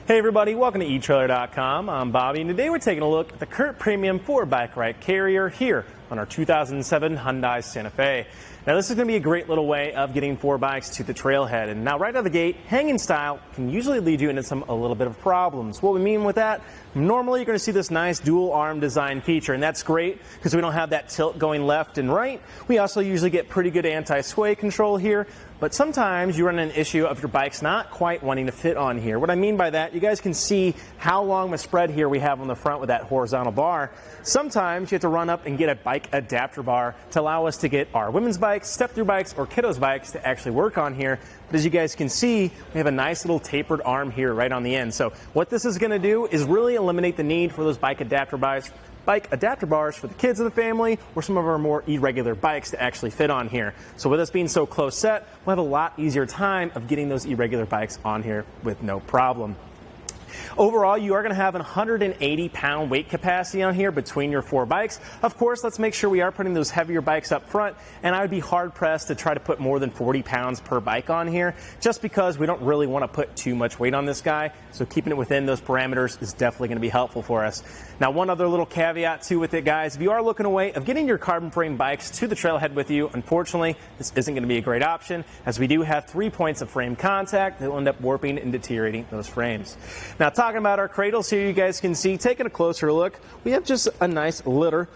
Hey everybody, welcome to etrailer.com. I'm Bobby, and today we're taking a look at the Curt Premium 4-bike rack carrier here on our 2007 Hyundai Santa Fe. Now this is going to be a great little way of getting 4 bikes to the trailhead. And now right out of the gate, hanging style can usually lead you into a little bit of problems. What we mean with that, normally you're going to see this nice dual arm design feature, and that's great because we don't have that tilt going left and right. We also usually get pretty good anti-sway control here, but sometimes you run into an issue of your bike's not quite wanting to fit on here. What I mean by that, you guys can see how long of a spread here we have on the front with that horizontal bar. Sometimes you have to run up and get a bike adapter bar to allow us to get our women's bikes, step-through bikes, or kiddos bikes to actually work on here. But as you guys can see, we have a nice little tapered arm here right on the end. So what this is going to do is really eliminate the need for those bike adapter bars for the kids of the family or some of our more irregular bikes to actually fit on here. So with us being so close set, we'll have a lot easier time of getting those irregular bikes on here with no problem. Overall, you are going to have an 180-pound weight capacity on here between your 4 bikes. Of course, let's make sure we are putting those heavier bikes up front, and I would be hard-pressed to try to put more than 40 pounds per bike on here, just because we don't really want to put too much weight on this guy, so keeping it within those parameters is definitely going to be helpful for us. Now, one other little caveat, too, with it, guys, if you are looking a way of getting your carbon frame bikes to the trailhead with you, unfortunately, this isn't going to be a great option, as we do have 3 points of frame contact that will end up warping and deteriorating those frames. Now, talking about our cradles here, you guys can see, taking a closer look, we have just a nice little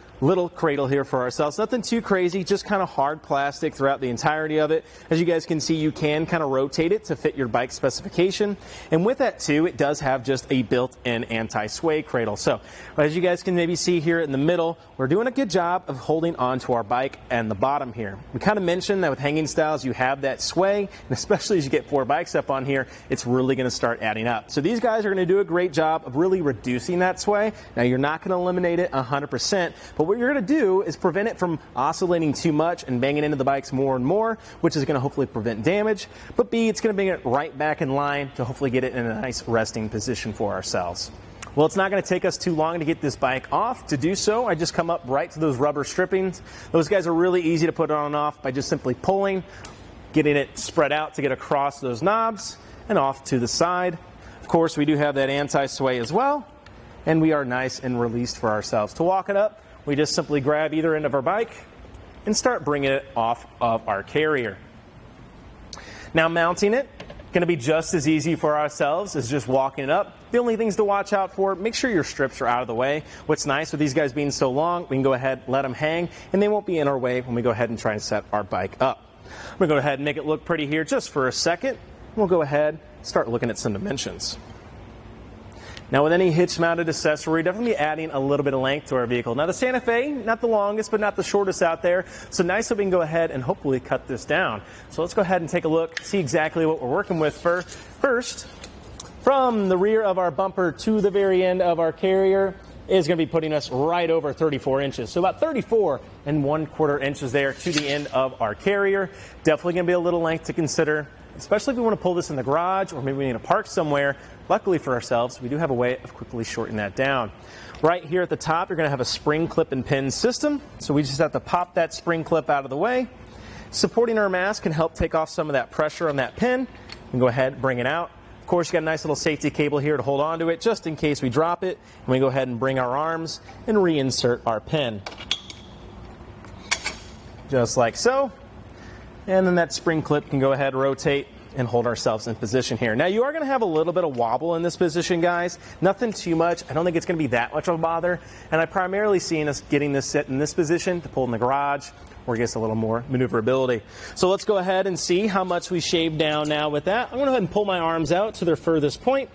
cradle here for ourselves. Nothing too crazy, just kind of hard plastic throughout the entirety of it. As you guys can see, you can kind of rotate it to fit your bike specification. And with that too, it does have just a built-in anti-sway cradle. So as you guys can maybe see here in the middle, we're doing a good job of holding on to our bike and the bottom here. We kind of mentioned that with hanging styles, you have that sway, and especially as you get 4 bikes up on here, it's really going to start adding up. So these guys are going to do a great job of really reducing that sway. Now you're not going to eliminate it 100%, but what you're going to do is prevent it from oscillating too much and banging into the bikes more and more, which is going to hopefully prevent damage. But B, it's going to bring it right back in line to hopefully get it in a nice resting position for ourselves. Well, it's not going to take us too long to get this bike off. To do so, I just come up right to those rubber strippings. Those guys are really easy to put on and off by just simply pulling, getting it spread out to get across those knobs and off to the side. Of course, we do have that anti-sway as well, and we are nice and released for ourselves. To walk it up, we just simply grab either end of our bike and start bringing it off of our carrier. Now mounting it, going to be just as easy for ourselves as just walking it up. The only things to watch out for, make sure your strips are out of the way. What's nice with these guys being so long, we can go ahead, let them hang, and they won't be in our way when we go ahead and try and set our bike up. I'm going to go ahead and make it look pretty here just for a second. We'll go ahead and start looking at some dimensions. Now with any hitch-mounted accessory, definitely adding a little bit of length to our vehicle. Now the Santa Fe, not the longest, but not the shortest out there. So nice that we can go ahead and hopefully cut this down. So let's go ahead and take a look, see exactly what we're working with first. From the rear of our bumper to the very end of our carrier is going to be putting us right over 34 inches. So about 34 1/4 inches there to the end of our carrier. Definitely going to be a little length to consider, especially if we want to pull this in the garage or maybe we need to park somewhere. Luckily for ourselves, we do have a way of quickly shortening that down. Right here at the top, you're going to have a spring clip and pin system. So we just have to pop that spring clip out of the way. Supporting our mast can help take off some of that pressure on that pin. We can go ahead and bring it out. Of course, you got a nice little safety cable here to hold on to it just in case we drop it. And we go ahead and bring our arms and reinsert our pin. Just like so. And then that spring clip can go ahead and rotate and hold ourselves in position here. Now you are going to have a little bit of wobble in this position, guys. Nothing too much. I don't think it's going to be that much of a bother. And I primarily seen us getting this set in this position to pull in the garage or get us a little more maneuverability. So let's go ahead and see how much we shaved down now with that. I'm going to go ahead and pull my arms out to their furthest point.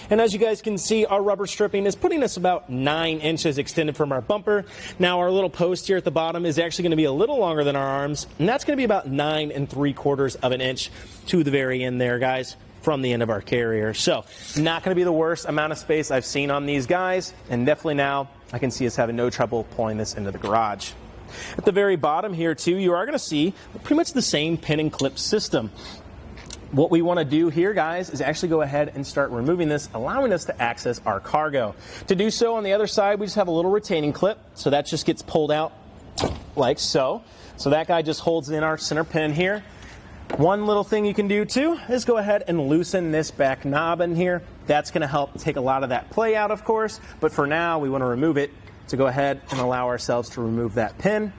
And as you guys can see, our rubber stripping is putting us about 9 inches extended from our bumper. Now our little post here at the bottom is actually going to be a little longer than our arms, and that's going to be about 9 3/4 of an inch to the very end there, guys, from the end of our carrier. So not going to be the worst amount of space I've seen on these guys, and definitely now I can see us having no trouble pulling this into the garage. At the very bottom here too, you are going to see pretty much the same pin and clip system. What we want to do here, guys, is actually go ahead and start removing this, allowing us to access our cargo. To do so, on the other side, we just have a little retaining clip, so that just gets pulled out like so. So that guy just holds in our center pin here. One little thing you can do too is go ahead and loosen this back knob in here. That's going to help take a lot of that play out, of course, but for now we want to remove it. So go ahead and allow ourselves to remove that pin.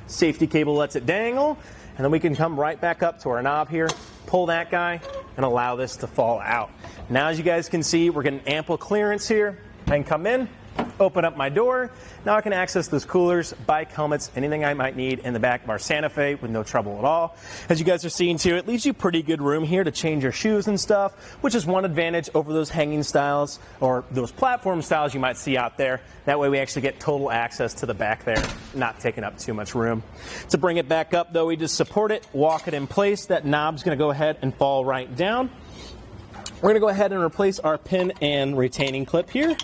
Safety cable lets it dangle, and then we can come right back up to our knob here, pull that guy, and allow this to fall out. Now, as you guys can see, we're getting ample clearance here. I can come in, open up my door. Now I can access those coolers, bike helmets, anything I might need in the back of our Santa Fe with no trouble at all. As you guys are seeing too, it leaves you pretty good room here to change your shoes and stuff, which is one advantage over those hanging styles or those platform styles you might see out there. That way we actually get total access to the back there, not taking up too much room. To bring it back up though, we just support it, walk it in place. That knob's gonna go ahead and fall right down. We're gonna go ahead and replace our pin and retaining clip here.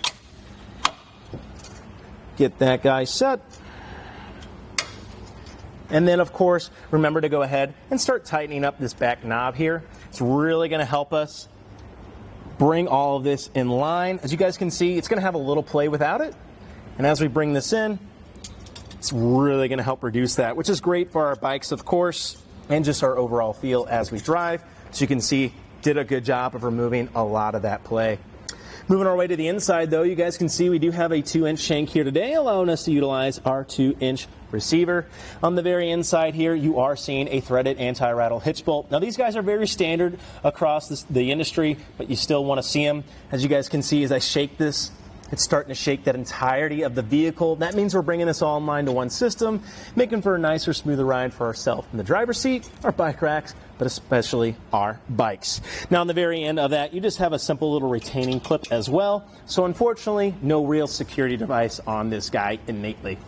Get that guy set. And then, of course, remember to go ahead and start tightening up this back knob here. It's really going to help us bring all of this in line. As you guys can see, it's going to have a little play without it. And as we bring this in, it's really going to help reduce that, which is great for our bikes, of course, and just our overall feel as we drive. So you can see, did a good job of removing a lot of that play. Moving our way to the inside, though, you guys can see we do have a 2-inch shank here today, allowing us to utilize our 2-inch receiver. On the very inside here, you are seeing a threaded anti-rattle hitch bolt. Now, these guys are very standard across the industry, but you still want to see them. As you guys can see, as I shake this, it's starting to shake that entirety of the vehicle. That means we're bringing this all in line to one system, making for a nicer, smoother ride for ourselves in the driver's seat, our bike racks, but especially our bikes. Now, on the very end of that, you just have a simple little retaining clip as well. So unfortunately, no real security device on this guy innately.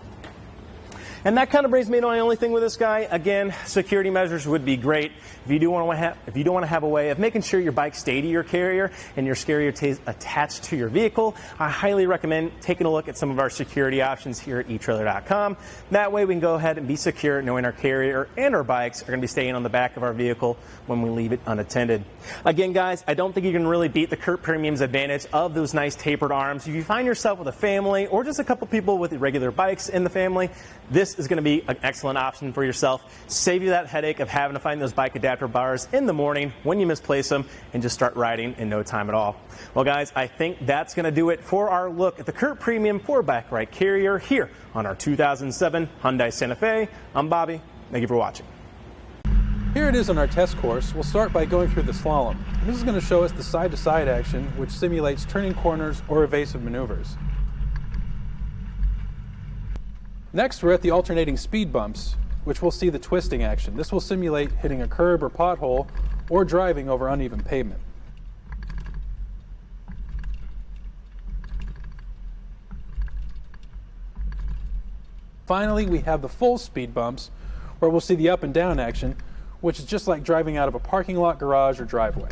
And that kind of brings me to my only thing with this guy. Again, security measures would be great. If you do want to have a way of making sure your bike stays to your carrier and your carrier stays attached to your vehicle, I highly recommend taking a look at some of our security options here at etrailer.com. That way we can go ahead and be secure knowing our carrier and our bikes are going to be staying on the back of our vehicle when we leave it unattended. Again, guys, I don't think you can really beat the CURT Premium's advantage of those nice tapered arms. If you find yourself with a family or just a couple people with regular bikes in the family, this is going to be an excellent option for yourself. Save you that headache of having to find those bike adapter bars in the morning when you misplace them and just start riding in no time at all. Well, guys, I think that's going to do it for our look at the CURT Premium 4-bike rack carrier here on our 2007 Hyundai Santa Fe. I'm Bobby. Thank you for watching. Here it is on our test course. We'll start by going through the slalom. This is going to show us the side-to-side action, which simulates turning corners or evasive maneuvers. Next, we're at the alternating speed bumps, which we'll see the twisting action. This will simulate hitting a curb or pothole or driving over uneven pavement. Finally, we have the full speed bumps, where we'll see the up and down action, which is just like driving out of a parking lot, garage, or driveway.